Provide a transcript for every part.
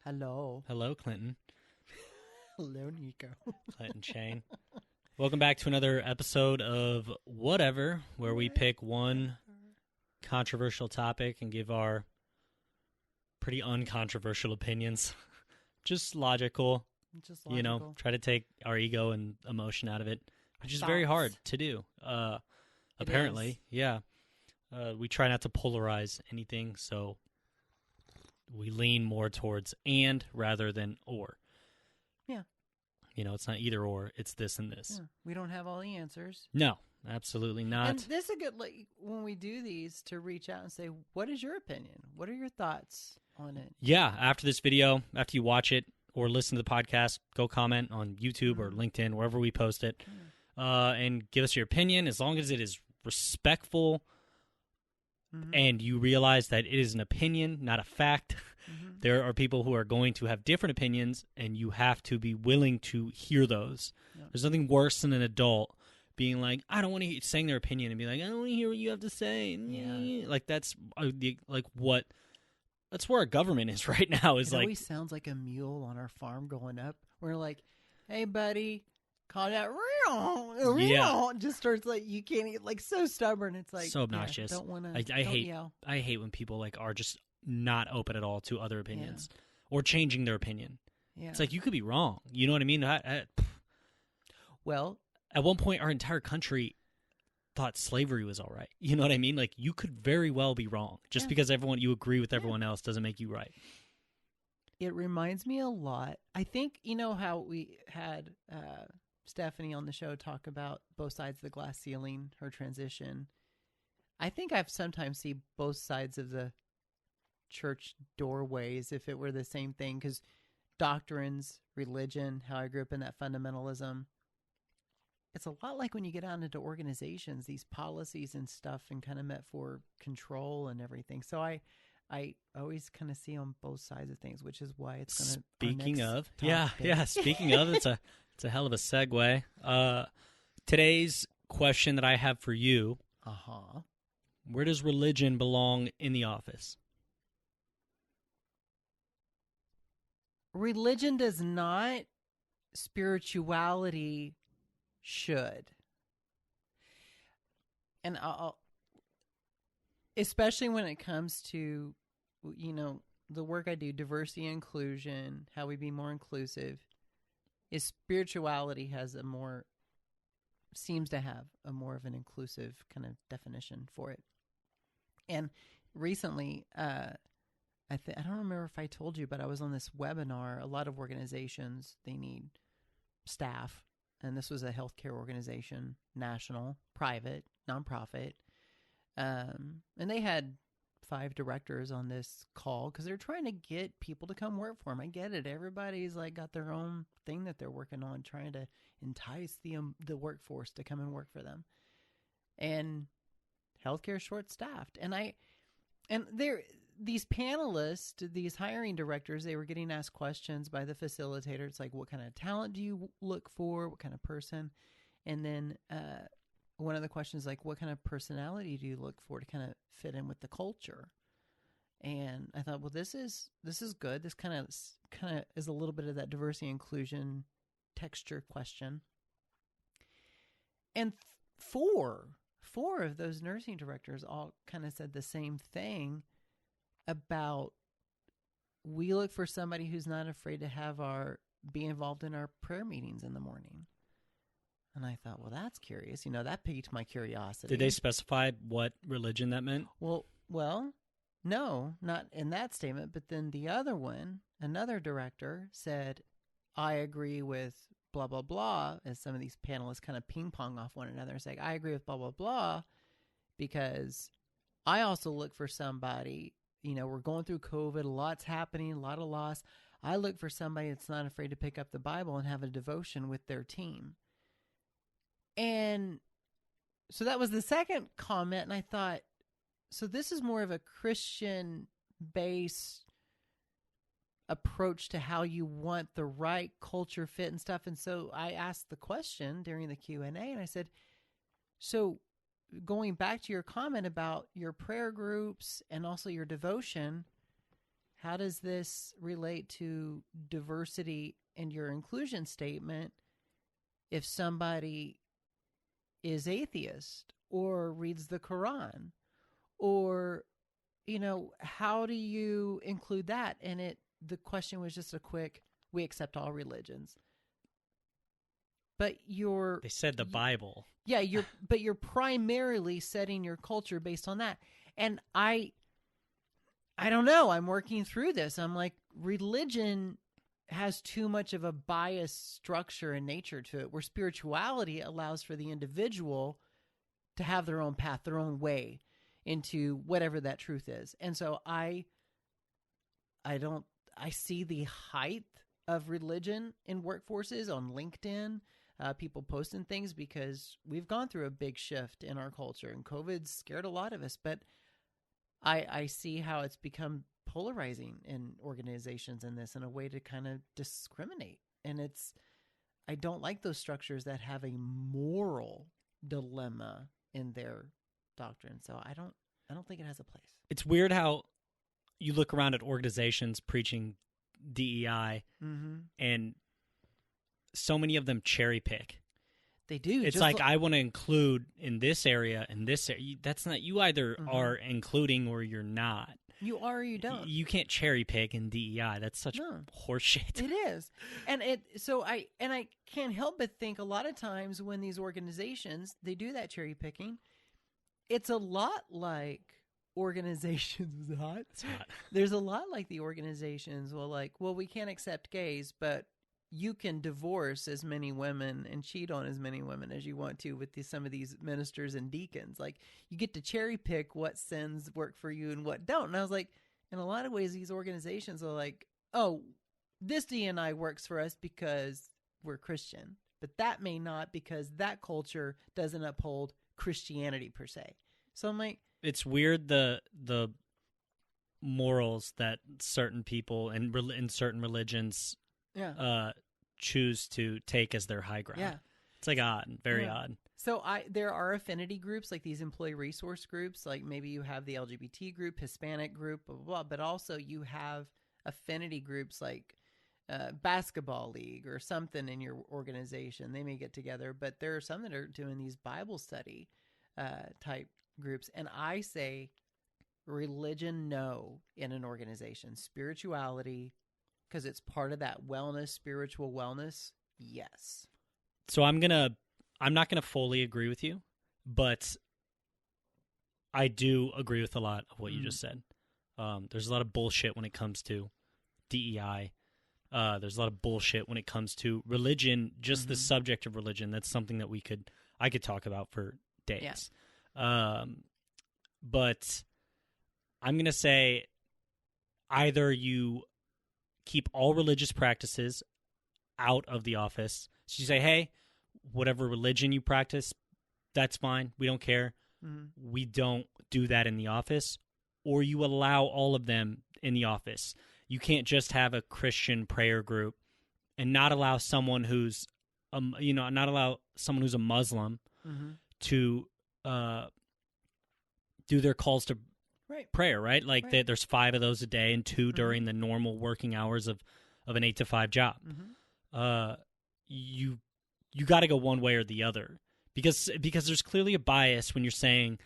Hello. Hello, Clinton. Hello, Nico. Clinton Shane. Welcome back to another episode of Whatever, where we pick one controversial topic and give our pretty uncontroversial opinions. Just logical, Just logical. try to take our ego and emotion out of it, which is very hard to do. Apparently, yeah. We try not to polarize anything, so we lean more towards and rather than or. Yeah. It's not either or, it's this and this. Yeah. We don't have all the answers. No, absolutely not. And this is a good, when we do these, to reach out and say, what is your opinion? What are your thoughts on it? Yeah, after this video, after you watch it or listen to the podcast, go comment on YouTube or LinkedIn, wherever we post it, and give us your opinion, as long as it is respectful and you realize that it is an opinion, not a fact. There are people who are going to have different opinions, and you have to be willing to hear those. Yeah. There's nothing worse than an adult being like, I don't want to hear, saying their opinion and be like, I don't want to hear what you have to say. Yeah. Like, that's what, that's where our government is right now. It always sounds like a mule on our farm growing up. We're like, hey, buddy, call that real. Yeah. Just starts you can't get so stubborn. It's like so obnoxious. Don't want to. I hate yell. I hate when people are just not open at all to other opinions or changing their opinion. Yeah. It's like, you could be wrong. You know what I mean? Well, at one point, our entire country thought slavery was all right. You know what I mean? Like, you could very well be wrong. Just because you agree with everyone else doesn't make you right. It reminds me a lot. I think, how we had Stephanie on the show talk about both sides of the glass ceiling, her transition. I think I've sometimes seen both sides of the church doorways, if it were the same thing, because doctrines, religion, how I grew up in that fundamentalism, it's a lot like when you get out into organizations, these policies and stuff, and kind of meant for control and everything. So I always kind of see on both sides of things, which is why it's going to. Speaking of, Speaking of, it's a hell of a segue. Today's question that I have for you: where does religion belong in the office? Religion does not. Spirituality should. And I'll, especially when it comes to, the work I do, diversity and inclusion, how we be more inclusive, is spirituality seems to have a more of an inclusive kind of definition for it. And recently, I don't remember if I told you, but I was on this webinar. A lot of organizations, they need staff. And this was a healthcare organization, national, private, nonprofit. And they had 5 directors on this call because they're trying to get people to come work for them. I get it. Everybody's got their own thing that they're working on, trying to entice the workforce to come and work for them. And healthcare is short-staffed. These panelists, these hiring directors, they were getting asked questions by the facilitator. It's like, what kind of talent do you look for? What kind of person? And then one of the questions is like, what kind of personality do you look for to kind of fit in with the culture? And I thought, well, this is good. This kind of is a little bit of that diversity and inclusion texture question. And four of those nursing directors all kind of said the same thing about, we look for somebody who's not afraid to be involved in our prayer meetings in the morning. And I thought, well, that's curious. That piqued my curiosity. Did they specify what religion that meant? Well, no, not in that statement. But then the other one, another director said, I agree with blah, blah, blah, as some of these panelists kind of ping pong off one another and say, I agree with blah, blah, blah, because I also look for somebody. We're going through COVID, a lot's happening, a lot of loss. I look for somebody that's not afraid to pick up the Bible and have a devotion with their team. And so that was the second comment. And I thought, so this is more of a Christian-based approach to how you want the right culture fit and stuff. And so I asked the question during the Q&A, and I said, so going back to your comment about your prayer groups and also your devotion, how does this relate to diversity in your inclusion statement if somebody is atheist or reads the Quran? Or, how do you include that? And the question was just a quick, we accept all religions. But They said the Bible. Yeah, you're primarily setting your culture based on that. And I don't know. I'm working through this. I'm like, religion has too much of a biased structure and nature to it, where spirituality allows for the individual to have their own path, their own way into whatever that truth is. And so I see the height of religion in workforces on LinkedIn, people posting things, because we've gone through a big shift in our culture, and COVID scared a lot of us. But I see how it's become polarizing in organizations in this, in a way to kind of discriminate. And I don't like those structures that have a moral dilemma in their doctrine. So I don't think it has a place. It's weird how you look around at organizations preaching DEI, and so many of them cherry pick. They do. It's like, I want to include in this area and this area. That's not, you either are including or you're not. You are or you don't. You can't cherry pick in DEI. That's such horseshit. It is. And I can't help but think a lot of times when these organizations, they do that cherry picking, it's a lot like organizations. It's hot. It's hot. There's a lot like the organizations we can't accept gays, but you can divorce as many women and cheat on as many women as you want to with some of these ministers and deacons. Like, you get to cherry pick what sins work for you and what don't. And I was like, in a lot of ways, these organizations are like, oh, this D&I works for us because we're Christian, but that may not, because that culture doesn't uphold Christianity per se. So I'm like, it's weird the morals that certain people in certain religions choose to take as their high ground. Yeah. It's like odd, very odd. So there are affinity groups, like these employee resource groups, like maybe you have the LGBT group, Hispanic group, blah, blah, blah, but also you have affinity groups like basketball league or something in your organization. They may get together, but there are some that are doing these Bible study type groups. And I say religion, no, in an organization. Spirituality, because it's part of that wellness, spiritual wellness, yes. So I'm not gonna fully agree with you, but I do agree with a lot of what you just said. There's a lot of bullshit when it comes to DEI. There's a lot of bullshit when it comes to religion, just the subject of religion. That's something that I could talk about for days. Yeah. But I'm going to say either you keep all religious practices out of the office. So you say, hey, whatever religion you practice, that's fine. We don't care. We don't do that in the office. Or you allow all of them in the office. You can't just have a Christian prayer group and not allow someone who's, a Muslim to do their calls to prayer, right? Like there's 5 of those a day and 2 during the normal working hours of an 8 to 5 job. You got to go one way or the other because there's clearly a bias when you're saying,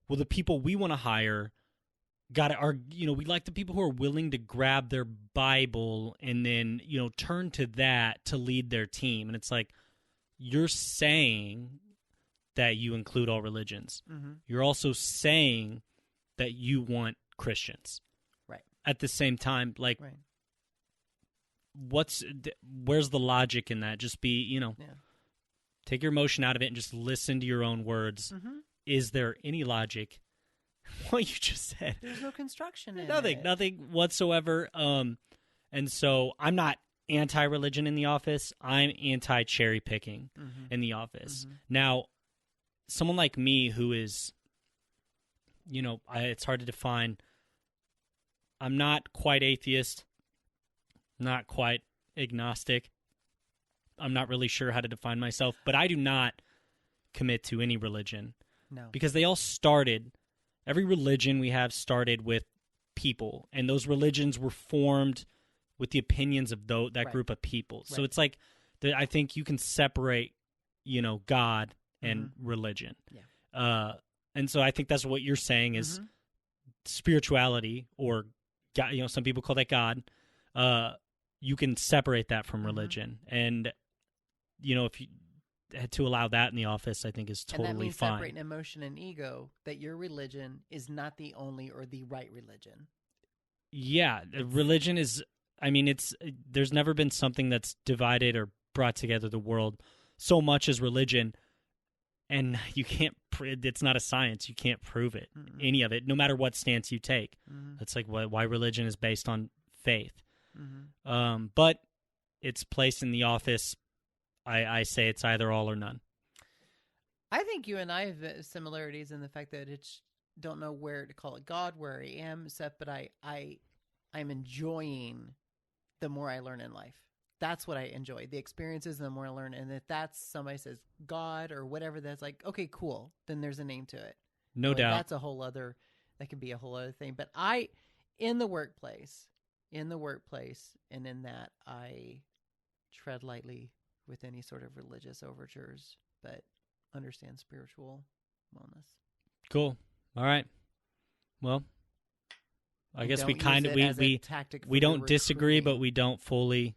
well, the people we want to hire we like the people who are willing to grab their Bible and then, turn to that to lead their team. And it's like, you're saying that you include all religions. You're also saying that you want Christians. Right. At the same time, like, where's the logic in that? Just be, take your emotion out of it and just listen to your own words. Is there any logic? What you just said. There's no construction in Nothing whatsoever. And so I'm not anti-religion in the office. I'm anti-cherry picking in the office. Now, someone like me who is, it's hard to define. I'm not quite atheist, not quite agnostic. I'm not really sure how to define myself, but I do not commit to any religion. No. Because they all started, every religion we have started with people, and those religions were formed with the opinions of that Right. group of people. So Right. it's like I think you can separate, God and Mm-hmm. religion. Yeah. And so I think that's what you're saying is Mm-hmm. spirituality, or God. Some people call that God. You can separate that from Mhm. religion, and if you had to allow that in the office, I think is And that totally means fine. separating emotion and ego, that your religion is not the only or the right religion. Yeah, religion is. I mean, there's never been something that's divided or brought together the world so much as religion, and you can't. It's not a science. You can't prove it. Mm-mm. Any of it, no matter what stance you take. Mm-hmm. That's like why religion is based on faith. Mm-hmm. But its place in the office, I say it's either all or none. I think you and I have similarities in the fact that it's don't know where to call it God, where I am, stuff, but I'm enjoying the more I learn in life. That's what I enjoy. The experiences, the more I learn. And if that's somebody says God or whatever, that's like, okay, cool. Then there's a name to it. No doubt. That's a whole other, that could be a whole other thing. But in the workplace, and in that, I tread lightly with any sort of religious overtures, but understand spiritual wellness. Cool. All right. Well, I And guess we don't kind use of it as a tactic we for your don't disagree, but recruiting. we don't fully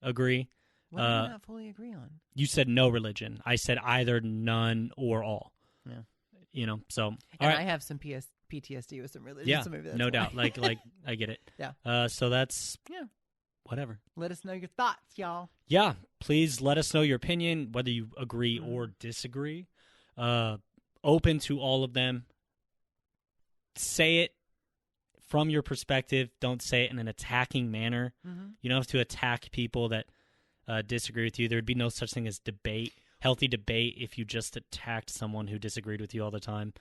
agree. What do we not fully agree on? You said no religion. I said either none or all. Yeah. So all And right. I have some PTSD with some religion. Yeah, so maybe that's no why. doubt. Like I get it. Yeah. So that's Yeah. whatever. Let us know your thoughts, y'all. Yeah, please let us know your opinion, whether you agree Mhm. or disagree. Open to all of them. Say it from your perspective. Don't say it in an attacking manner. Mm-hmm. You don't have to attack people that disagree with you. There'd be no such thing as healthy debate, if you just attacked someone who disagreed with you all the time.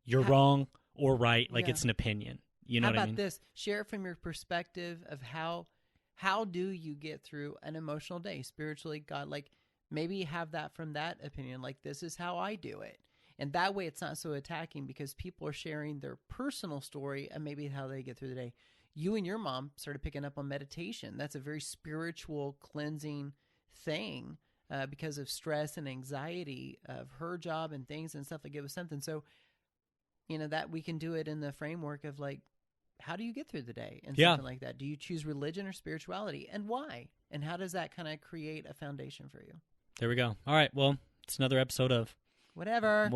You're wrong or right. Like, Yeah. it's an opinion. You know How what I about mean? this? Share it from your perspective of how do you get through an emotional day spiritually, God? Like, maybe have that from that opinion. Like, this is how I do it. And that way it's not so attacking, because people are sharing their personal story and maybe how they get through the day. You and your mom started picking up on meditation. That's a very spiritual cleansing thing because of stress and anxiety of her job and things and stuff. Like, it was something. So, that we can do it in the framework of like, how do you get through the day and something like that? Do you choose religion or spirituality, and why? And how does that kind of create a foundation for you? There we go. All right. Well, it's another episode of Whatever.